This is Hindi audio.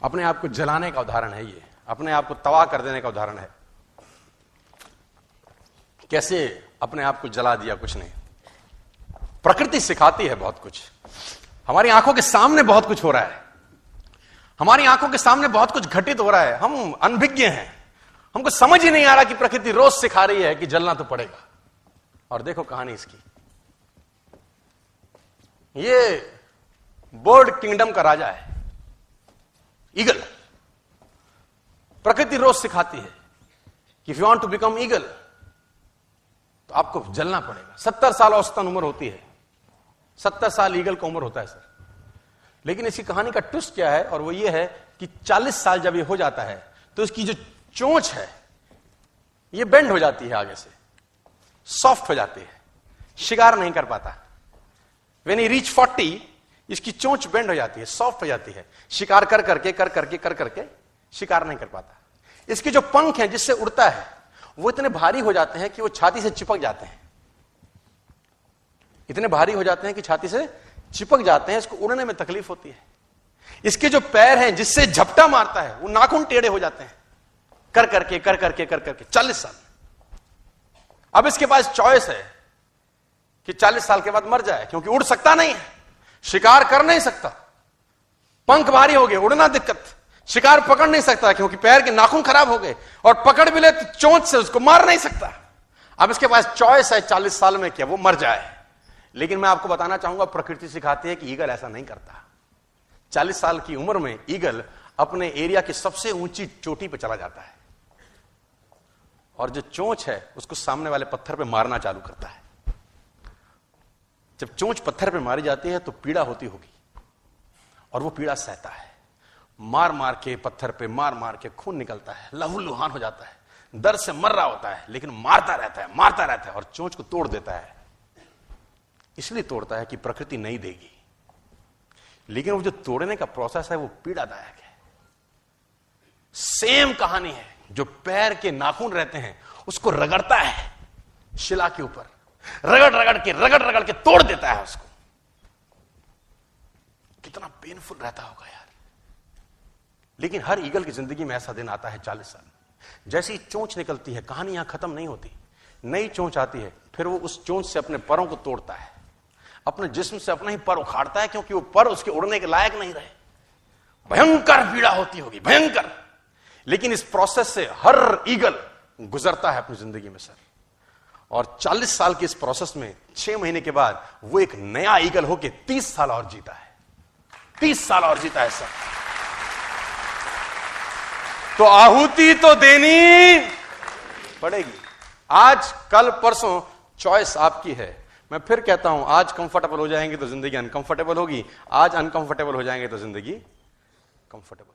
अपने आप को जलाने का उदाहरण है ये, अपने आप को तबाह कर देने का उदाहरण है। कैसे अपने आप को जला दिया? कुछ नहीं, प्रकृति सिखाती है बहुत कुछ। हमारी आंखों के सामने बहुत कुछ हो रहा है, हमारी आंखों के सामने बहुत कुछ घटित हो रहा है, हम अनभिज्ञ हैं, हमको समझ ही नहीं आ रहा कि प्रकृति रोज सिखा रही है कि जलना तो पड़ेगा। और देखो कहानी इसकी, ये बर्ड किंगडम का राजा है ईगल। प्रकृति रोज सिखाती है कि if you want to become eagle तो आपको जलना पड़ेगा। 70 साल औसतन उम्र होती है, 70 साल ईगल का उम्र होता है सर। लेकिन इसकी कहानी का ट्विस्ट क्या है? और वो ये है कि 40 साल जब ये हो जाता है तो इसकी जो चोंच है ये बेंड हो जाती है, आगे से सॉफ्ट हो जाती है, शिकार नहीं कर पाता। व्हेन ही रीच 40 इसकी चोंच बेंड हो जाती है, सॉफ्ट हो जाती है, शिकार कर करके शिकार नहीं कर पाता। इसके जो पंख हैं जिससे उड़ता है वो इतने भारी हो जाते हैं कि वो छाती से चिपक जाते हैं, इतने भारी हो जाते हैं कि छाती से चिपक जाते हैं, इसको उड़ने में तकलीफ होती है। इसके जो पैर हैं जिससे झपटा मारता है वो नाखून टेढ़े हो जाते हैं, कर करके 40 साल। अब इसके पास चॉइस है कि 40 साल के बाद मर जाए, क्योंकि उड़ सकता नहीं है, शिकार कर नहीं सकता, पंख भारी हो गए, उड़ना दिक्कत, शिकार पकड़ नहीं सकता क्योंकि पैर के नाखून खराब हो गए, और पकड़ भी ले तो चोंच से उसको मार नहीं सकता। अब इसके पास चॉइस है 40 साल में क्या वो मर जाए। लेकिन मैं आपको बताना चाहूंगा, प्रकृति सिखाती है कि ईगल ऐसा नहीं करता। 40 साल की उम्र में ईगल अपने एरिया की सबसे ऊंची चोटी पर चला जाता है और जो चोंच है उसको सामने वाले पत्थर पे मारना चालू करता है। जब चोंच पत्थर पे मारी जाती है तो पीड़ा होती होगी, और वो पीड़ा सहता है, मार मार के पत्थर पे मार के खून निकलता है, लहूलुहान हो जाता है, दर्द से मर रहा होता है, लेकिन मारता रहता है और चोंच को तोड़ देता है। इसलिए तोड़ता है कि प्रकृति नहीं देगी, लेकिन वो जो तोड़ने का प्रोसेस है वो पीड़ादायक है। सेम कहानी है, जो पैर के नाखून रहते हैं उसको रगड़ता है शिला के ऊपर, रगड़ के तोड़ देता है उसको। कितना पेनफुल रहता होगा यार। लेकिन हर ईगल की जिंदगी में ऐसा दिन आता है 40 साल। जैसी चोंच निकलती है, कहानी यहां खत्म नहीं होती, नई चोंच आती है, फिर वो उस चोंच से अपने परों को तोड़ता है, अपने जिस्म से अपना ही पर उखाड़ता है, क्योंकि वो पर उसके उड़ने के लायक नहीं रहे। भयंकर पीड़ा होती होगी, भयंकर। लेकिन इस प्रोसेस से हर ईगल गुजरता है अपनी जिंदगी में सर। और 40 साल के इस प्रोसेस में 6 महीने के बाद वो एक नया ईगल होके 30 साल और जीता है, 30 साल और जीता है सर। तो आहुति तो देनी पड़ेगी। आज कल परसों चॉइस आपकी है। मैं फिर कहता हूं, आज कंफर्टेबल हो जाएंगे तो जिंदगी अनकंफर्टेबल होगी, आज अनकंफर्टेबल हो जाएंगे तो जिंदगी कंफर्टेबल।